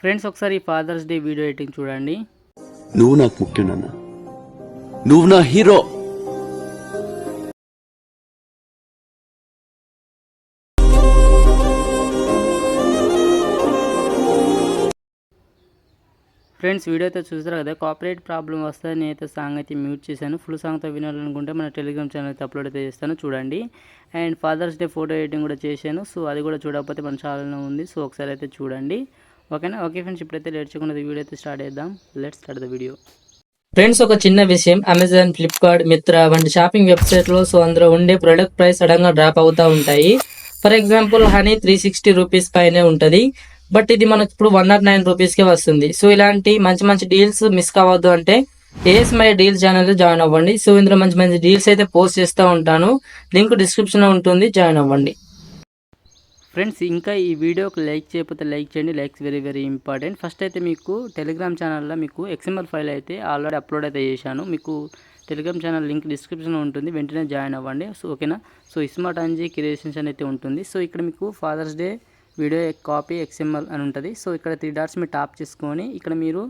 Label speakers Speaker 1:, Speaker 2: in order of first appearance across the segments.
Speaker 1: Friends ఒకసారి fathers day video editing చూడండి.
Speaker 2: నువ్వు నాకు ముఖ్యం నాన్న, నువ్వు నా హీరో.
Speaker 1: ఫ్రెండ్స్ వీడియో అయితే చూసారు కదా, కాపీరైట్ ప్రాబ్లం వస్తే నేనైతే సాంగ్ అయితే మ్యూట్ చేశాను. ఫుల్ సాంగ్తో వినాలనుకుంటే మన టెలిగ్రామ్ ఛానల్ అయితే అప్లోడ్ అయితే చేస్తాను, చూడండి. And father's day photo editing కూడా చేశాను. సో అది కూడా చూడకపోతే మన ఛానల్లో ఉంది. సో ఒకసారి అయితే చూడండి, ఓకేనా. ఓకే ఫ్రెండ్స్, ఇప్పుడైతే లేట్ చేయకుండా వీడియో అయితే స్టార్ట్ చేద్దాం. Let's start the video.
Speaker 3: Friends ఒక చిన్న విషయం, అమెజాన్, ఫ్లిప్కార్ట్, మిత్రా వంటి షాపింగ్ వెబ్సైట్లో సో అందులో ఉండే ప్రొడక్ట్ ప్రైస్ సడన్గా డ్రాప్ అవుతూ ఉంటాయి. ఫర్ ఎగ్జాంపుల్ హనీ 360 రూపీస్ పైనే ఉంటుంది, బట్ ఇది మనకు ఇప్పుడు 109 రూపీస్కే వస్తుంది. సో ఇలాంటి మంచి మంచి డీల్స్ మిస్ కావద్దు అంటే AS my deals channel join అవ్వండి. సో ఇందులో మంచి మంచి డీల్స్ అయితే పోస్ట్ చేస్తూ ఉంటాను, లింక్ డిస్క్రిప్షన్లో ఉంటుంది, జాయిన్ అవ్వండి.
Speaker 1: ఫ్రెండ్స్ ఇంకా ఈ వీడియోకి లైక్ చేయకపోతే లైక్ చేయండి, likes very very important. First అయితే మీకు టెలిగ్రామ్ ఛానల్లో మీకు XML ఫైల్ అయితే ఆల్రెడీ అప్లోడ్ అయితే చేశాను. మీకు టెలిగ్రామ్ ఛానల్ లింక్ డిస్క్రిప్షన్లో ఉంటుంది, వెంటనే జాయిన్ అవ్వండి. సో ఓకేనా. సో స్మార్ట్ అంజీ క్రియేషన్స్ అని అయితే ఉంటుంది. సో ఇక్కడ మీకు father's day video copy XML అని ఉంటుంది. సో ఇక్కడ 3 డాట్స్ మీరు టాప్ చేసుకొని ఇక్కడ మీరు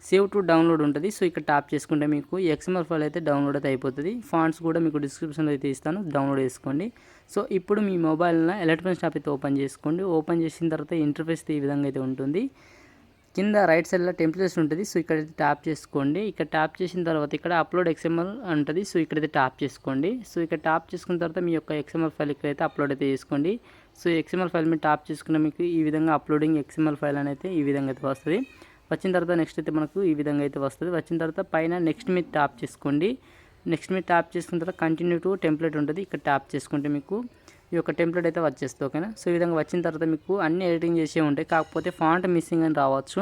Speaker 1: సేవ్ టు డౌన్లోడ్ ఉంటుంది. సో ఇక్కడ టాప్ చేసుకుంటే మీకు XML ఫైల్ అయితే డౌన్లోడ్ అయితే అయిపోతుంది. ఫాంట్స్ కూడా మీకు డిస్క్రిప్షన్లో అయితే ఇస్తాను, డౌన్లోడ్ చేసుకోండి. సో ఇప్పుడు మీ మొబైల్లో ఎలక్ట్రానిక్ షాప్ అయితే ఓపెన్ చేసుకోండి. ఓపెన్ చేసిన తర్వాత ఇంటర్ఫేస్ ఈ విధంగా అయితే ఉంటుంది. కింద రైట్ సైడ్లో టెంప్లెట్స్ ఉంటుంది. సో ఇక్కడ ట్యాప్ చేసుకోండి. ఇక్కడ ట్యాప్ చేసిన తర్వాత ఇక్కడ అప్లోడ్ XML ఉంటుంది. సో ఇక్కడైతే ట్యాప్ చేసుకోండి. సో ఇక్కడ ట్యాప్ చేసుకున్న తర్వాత మీ యొక్క XML ఫైల్ ఇక్కడైతే అప్లోడ్ అయితే చేసుకోండి. సో XML ఫైల్ మీరు ట్యాప్ చేసుకున్న మీకు ఈ విధంగా అప్లోడింగ్ XML ఫైల్ అనేది ఈ విధంగా అయితే వస్తుంది. వచ్చిన తర్వాత నెక్స్ట్ అయితే మనకు ఈ విధంగా అయితే వస్తుంది. వచ్చిన తర్వాత పైన నెక్స్ట్ మీద ట్యాప్ చేసుకోండి. నెక్స్ట్ మీద ట్యాప్ చేసుకున్న తర్వాత కంటిన్యూ టు టెంప్లెట్ ఉంటుంది. ఇక్కడ ట్యాప్ చేసుకుంటే మీకు ఈ యొక్క టెంప్లెట్ అయితే వచ్చేస్తుంది, ఓకేనా. సో ఈ విధంగా వచ్చిన తర్వాత మీకు అన్ని ఎడిటింగ్ చేసే ఉంటాయి, కాకపోతే ఫాంట్ మిస్సింగ్ అని రావచ్చు.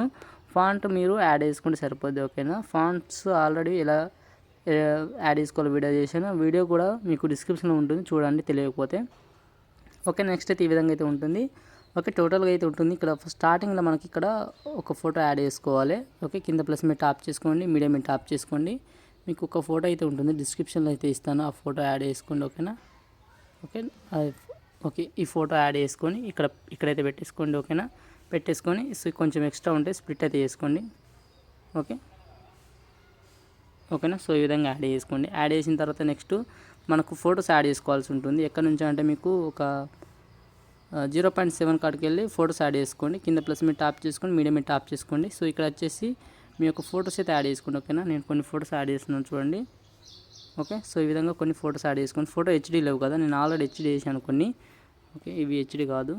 Speaker 1: ఫాంట్ మీరు యాడ్ చేసుకుంటే సరిపోద్ది, ఓకేనా. ఫాంట్స్ ఆల్రెడీ ఇలా యాడ్ చేసుకోవాలి వీడియో చేశాను, వీడియో కూడా మీకు డిస్క్రిప్షన్లో ఉంటుంది, చూడండి తెలియకపోతే. ఓకే, నెక్స్ట్ అయితే ఈ విధంగా అయితే ఉంటుంది. ఓకే, టోటల్గా అయితే ఉంటుంది. ఇక్కడ స్టార్టింగ్లో మనకి ఇక్కడ ఒక ఫోటో యాడ్ చేసుకోవాలి. ఓకే, కింద ప్లస్ మీరు టాప్ చేసుకోండి, మీడియం మీరు టాప్ చేసుకోండి. మీకు ఒక ఫోటో అయితే ఉంటుంది, డిస్క్రిప్షన్లో అయితే ఇస్తాను, ఆ ఫోటో యాడ్ చేసుకోండి, ఓకేనా. ఓకే ఓకే, ఈ ఫోటో యాడ్ చేసుకొని ఇక్కడైతే పెట్టేసుకోండి, ఓకేనా. పెట్టేసుకొని కొంచెం ఎక్స్ట్రా ఉంటే స్ప్లిట్ అయితే చేసుకోండి, ఓకేనా. సో ఈ విధంగా యాడ్ చేసుకోండి. యాడ్ చేసిన తర్వాత నెక్స్ట్ మనకు ఫొటోస్ యాడ్ చేసుకోవాల్సి ఉంటుంది. ఎక్కడి నుంచి అంటే మీకు ఒక 0.7 కాడికి వెళ్ళి ఫొటోస్ యాడ్ చేసుకోండి. కింద ప్లస్ మీరు టాప్ చేసుకోండి, మీడియం మీరు టాప్ చేసుకోండి. సో ఇక్కడ వచ్చేసి మీ యొక్క ఫొటోస్ అయితే యాడ్ చేసుకోండి, ఓకేనా. నేను కొన్ని ఫొటోస్ యాడ్ చేస్తున్నాను, చూడండి. ఓకే, సో ఈ విధంగా కొన్ని ఫొటోస్ యాడ్ చేసుకోండి. ఫోటో హెచ్డీ లేవు కదా, నేను ఆల్రెడీ హెచ్డీ చేశాను కొన్ని. ఓకే, ఇవి హెచ్డీ కాదు,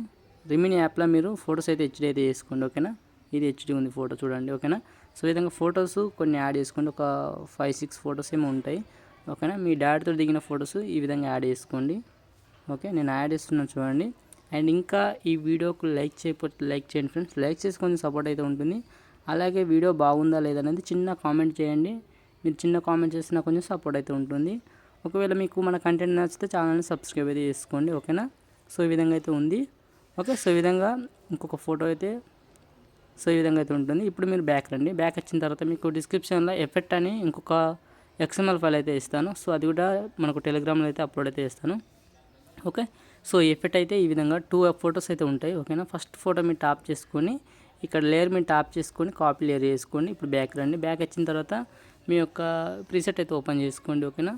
Speaker 1: రిమినీ యాప్లో మీరు ఫొటోస్ అయితే హెచ్డీ అయితే చేసుకోండి, ఓకేనా. ఇది హెచ్డీ ఉంది ఫోటో, చూడండి, ఓకేనా. సో ఈ విధంగా ఫొటోస్ కొన్ని యాడ్ చేసుకోండి, ఒక 5-6 ఫొటోస్ ఏమో ఉంటాయి, ఓకేనా. మీ డాడీతో దిగిన ఫొటోస్ ఈ విధంగా యాడ్ చేసుకోండి. ఓకే, నేను యాడ్ చేస్తున్నాను, చూడండి. అండ్ ఇంకా ఈ వీడియోకు లైక్ చేయకపోతే లైక్ చేయండి ఫ్రెండ్స్, లైక్ చేసి కొంచెం సపోర్ట్ అయితే ఉంటుంది. అలాగే వీడియో బాగుందా లేదనేది చిన్న కామెంట్ చేయండి. మీరు చిన్న కామెంట్ చేసినా కొంచెం సపోర్ట్ అయితే ఉంటుంది. ఒకవేళ మీకు మన కంటెంట్ నచ్చితే ఛానల్ని సబ్స్క్రైబ్ అయితే చేసుకోండి, ఓకేనా. సో ఈ విధంగా అయితే ఉంది. ఓకే, సో ఈ విధంగా ఇంకొక ఫోటో అయితే సో ఈ విధంగా అయితే ఉంటుంది. ఇప్పుడు మీరు బ్యాక్ రండి. బ్యాక్ వచ్చిన తర్వాత మీకు డిస్క్రిప్షన్లో ఎఫెక్ట్ అని ఇంకొక XML ఫైల్ అయితే ఇస్తాను. సో అది కూడా మనకు టెలిగ్రామ్లో అయితే అప్లోడ్ అయితే చేస్తాను, ఓకే. సో ఎఫెక్ట్ అయితే ఈ విధంగా 2 ఫొటోస్ అయితే ఉంటాయి, ఓకేనా. ఫస్ట్ ఫోటో మీరు టాప్ చేసుకొని ఇక్కడ లేయర్ మీరు టాప్ చేసుకొని కాపీ లేయర్ చేసుకోండి. ఇప్పుడు బ్యాక్ రండి. బ్యాక్ వచ్చిన తర్వాత మీ యొక్క ప్రీసెట్ అయితే ఓపెన్ చేసుకోండి, ఓకేనా.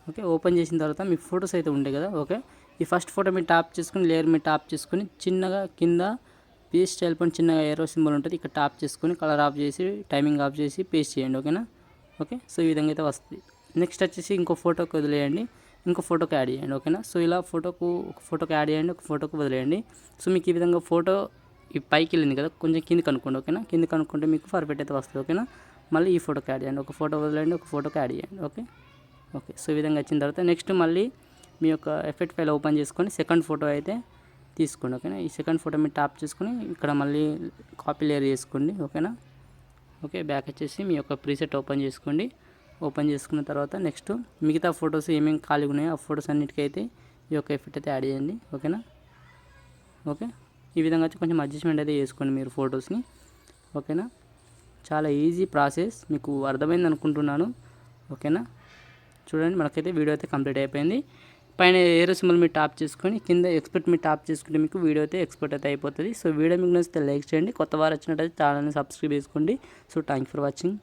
Speaker 1: ఓకే, ఓపెన్ చేసిన తర్వాత మీ ఫొటోస్ అయితే ఉంటాయి కదా, ఓకే. ఈ ఫస్ట్ ఫోటో మీరు టాప్ చేసుకుని లేయర్ మీరు టాప్ చేసుకొని చిన్నగా కింద పేస్ట్ స్టైల్ పని చిన్నగా ఏరో సింబల్ ఉంటుంది, ఇక్కడ టాప్ చేసుకొని కలర్ ఆఫ్ చేసి టైమింగ్ ఆఫ్ చేసి పేస్ట్ చేయండి, ఓకేనా. ఓకే, సో ఈ విధంగా అయితే వస్తుంది. నెక్స్ట్ వచ్చేసి ఇంకో ఫోటోకి వదిలేయండి, ఇంకో ఫోటోకి యాడ్ చేయండి, ఓకేనా. సో ఇలా ఒక ఫోటోకి యాడ్ చేయండి, ఒక ఫోటోకి వదిలేయండి. సో మీకు ఈ విధంగా ఫోటో ఈ పైకి వెళ్ళింది కదా, కొంచెం కిందికి అనుకోండి, ఓకేనా. కిందికి అనుకుంటే మీకు పర్ఫెక్ట్ అయితే వస్తుంది, ఓకేనా. మళ్ళీ ఈ ఫోటోకి యాడ్ చేయండి, ఒక ఫోటో వదిలేయండి, ఒక ఫోటోకి యాడ్ చేయండి, ఓకే. సో ఈ విధంగా వచ్చిన తర్వాత నెక్స్ట్ మళ్ళీ మీ యొక్క ఎఫెక్ట్ ఫైల్ ఓపెన్ చేసుకొని సెకండ్ ఫోటో అయితే తీసుకోండి, ఓకేనా. ఈ సెకండ్ ఫోటో మీరు టాప్ చేసుకొని ఇక్కడ మళ్ళీ కాపీ లేయర్ చేసుకోండి, ఓకేనా. ఓకే, బ్యాక్ వచ్చేసి మీ యొక్క ప్రీసెట్ ఓపెన్ చేసుకోండి. ఓపెన్ చేసుకున్న తర్వాత నెక్స్ట్ మిగతా ఫొటోస్ ఏమేమి ఖాళీగా ఉన్నాయో ఆ ఫొటోస్ అన్నిటికైతే ఈ యొక్క ఎఫెక్ట్ అయితే యాడ్ చేయండి, ఓకేనా. ఓకే, ఈ విధంగా వచ్చి కొంచెం అడ్జస్ట్మెంట్ అయితే చేసుకోండి మీరు ఫొటోస్ని, ఓకేనా. చాలా ఈజీ ప్రాసెస్, మీకు అర్థమైంది అనుకుంటున్నాను, ఓకేనా. చూడండి, మనకైతే వీడియో అయితే కంప్లీట్ అయిపోయింది. పైన ఏరో సింబల్ మీద టాప్ చేసుకొని కింద ఎక్స్పోర్ట్ మీద టాప్ చేసుకుంటే మీకు వీడియో అయితే ఎక్స్పోర్ట్ అయితే అయిపోతుంది. సో వీడియో మీకు నచ్చితే లైక్ చేయండి, కొత్త వారు వచ్చినట్టయితే ఛానల్ని సబ్స్క్రైబ్ చేసుకోండి. So thank for watching.